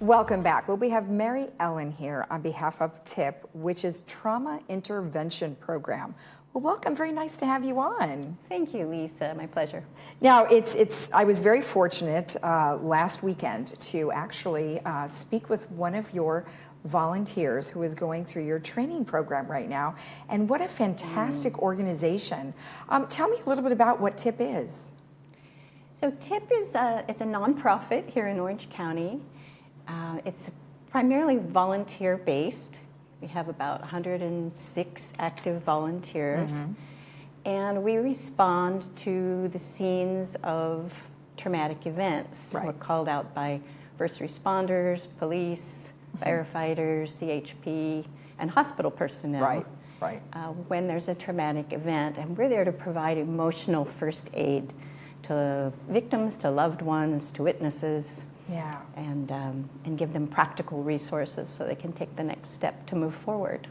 Welcome back. Well, we have Mary Ellen here on behalf of TIP, which is Trauma Intervention Program. Well, welcome. Very nice to have you on. Thank you, Lisa. My pleasure. Now, I was very fortunate last weekend to actually speak with one of your volunteers who is going through your training program right now. And what a fantastic organization. Tell me a little bit about what TIP is. So TIP is it's a nonprofit here in Orange County. It's primarily volunteer-based. We have about 106 active volunteers. And we respond to the scenes of traumatic events. Right. We're called out by first responders, police, firefighters, CHP, and hospital personnel. Right. When there's a traumatic event, and we're there to provide emotional first aid to victims, to loved ones, to witnesses. Yeah. And give them practical resources so they can take the next step to move forward.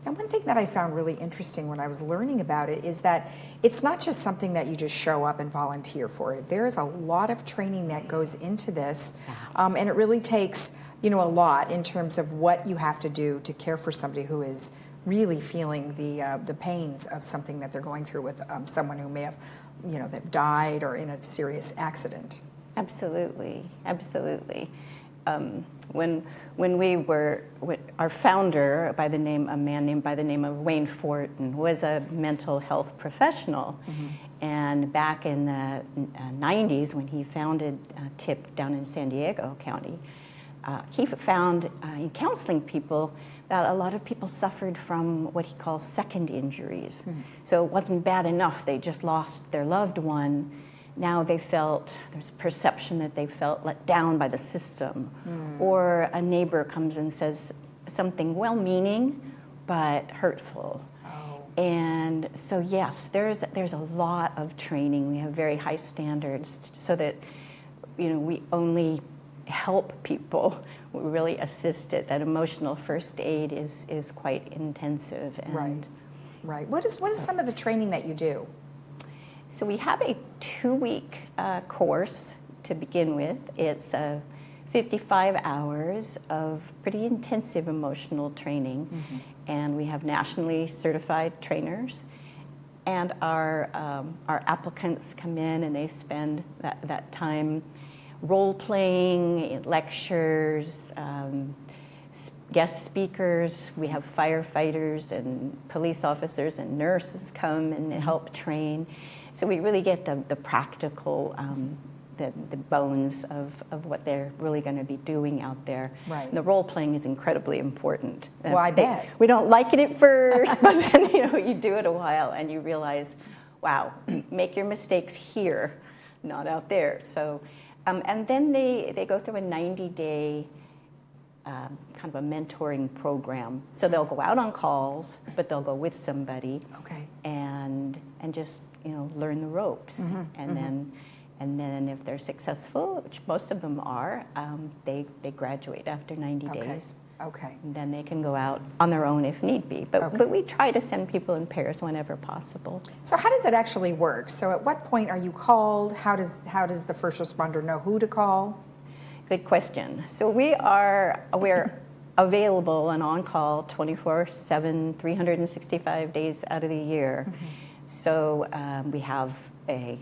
Now, one thing that I found really interesting when I was learning about it is that it's not just something that you just show up and volunteer for. There is a lot of training that goes into this, and it really takes, a lot in terms of what you have to do to care for somebody who is really feeling the pains of something that they're going through with someone who may have, that died or in a serious accident. Absolutely. When our founder, a man named by the name of Wayne Fortin, was a mental health professional, and back in the 90s when he founded TIP down in San Diego County, he found in counseling people that a lot of people suffered from what he calls second injuries. So it wasn't bad enough, they just lost their loved one. Now there's a perception that they felt let down by the system, or a neighbor comes and says something well-meaning but hurtful. And so yes, there's a lot of training. We have very high standards so that we only help people. We really assist it. That emotional first aid is quite intensive. And Right. What is some of the training that you do? So we have a 2-week course to begin with. It's 55 hours of pretty intensive emotional training, and we have nationally certified trainers. And our applicants come in and they spend that time role-playing, lectures, guest speakers. We have firefighters and police officers and nurses come and help train. So we really get the practical, the bones of what they're really going to be doing out there. Right. And the role playing is incredibly important. Well, I bet. We don't like it at first, but then you do it a while and you realize, wow, make your mistakes here, not out there. So, and then they go through a 90-day kind of a mentoring program. So they'll go out on calls, but they'll go with somebody. Okay. And just learn the ropes, and then if they're successful, which most of them are, they graduate after 90 days. Okay. And then they can go out on their own if need be. But we try to send people in pairs whenever possible. So how does it actually work? So at what point are you called? How does the first responder know who to call? Good question. So we're available and on call 24/7, 365 days out of the year. So we have a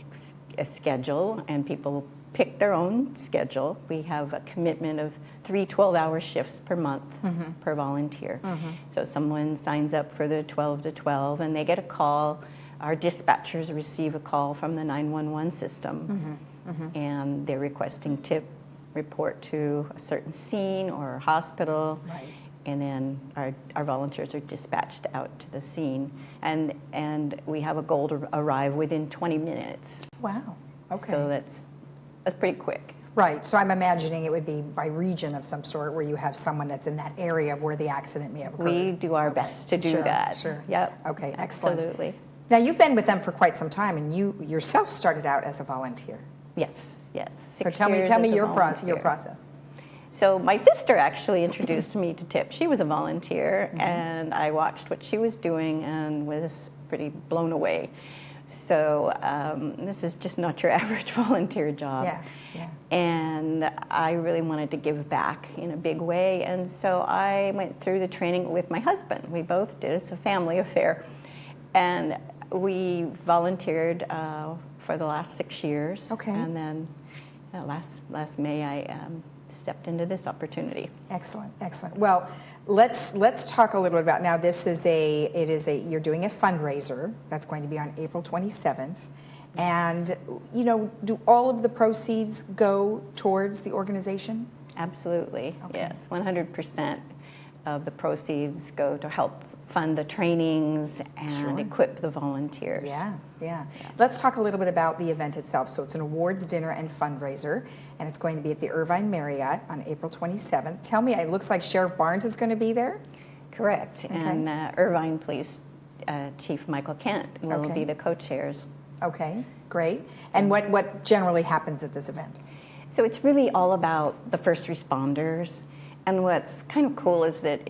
schedule, and people pick their own schedule. We have a commitment of 3 12-hour shifts per month per volunteer. So someone signs up for the 12 to 12, and they get a call. Our dispatchers receive a call from the 911 system, and they're requesting TIP report to a certain scene or hospital. Right. And then our volunteers are dispatched out to the scene, and we have a goal to arrive within 20 minutes. Wow. Okay. So that's pretty quick. Right. So I'm imagining it would be by region of some sort, where you have someone that's in that area where the accident may have occurred. We do our best to do that. Sure. Yep. Okay. Excellent. Absolutely. Now you've been with them for quite some time, and you yourself started out as a volunteer. Yes. So tell me your process. So my sister actually introduced me to TIP. She was a volunteer, and I watched what she was doing and was pretty blown away. So this is just not your average volunteer job. Yeah, yeah. And I really wanted to give back in a big way. And so I went through the training with my husband. We both did. It's a family affair. And we volunteered for the last 6 years. Okay. And then last May I stepped into this opportunity. Excellent, excellent. Well, let's talk a little bit about, now this is you're doing a fundraiser that's going to be on April 27th. And, do all of the proceeds go towards the organization? Absolutely, Okay. yes. 100% of the proceeds go to help fund the trainings and Sure. equip the volunteers. Yeah. Let's talk a little bit about the event itself. So it's an awards dinner and fundraiser, and it's going to be at the Irvine Marriott on April 27th. Tell me, it looks like Sheriff Barnes is going to be there? Correct. Okay. And Irvine Police Chief Michael Kent will Okay. be the co-chairs. Okay, great. And what generally happens at this event? So it's really all about the first responders. And what's kind of cool is that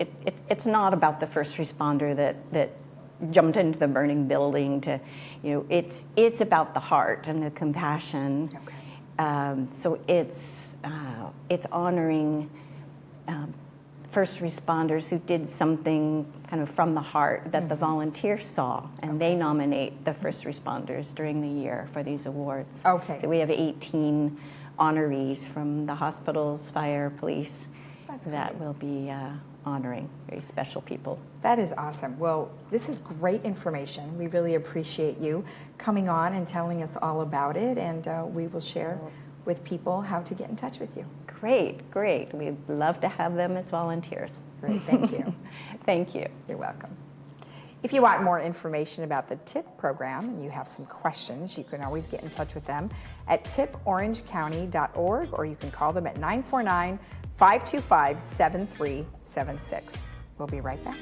it's not about the first responder that jumped into the burning building to, it's about the heart and the compassion. Okay. So it's honoring first responders who did something kind of from the heart that the volunteers saw, and they nominate the first responders during the year for these awards. Okay. So we have 18 honorees from the hospitals, fire, police. That's that great. will be honoring very special people. That is awesome. Well, this is great information. We really appreciate you coming on and telling us all about it, and we will share with people how to get in touch with you. Great. We'd love to have them as volunteers. Great, thank you. Thank you. You're welcome. If you want more information about the TIP program and you have some questions, you can always get in touch with them at tiporangecounty.org, or you can call them at 949-525-7376. We'll be right back.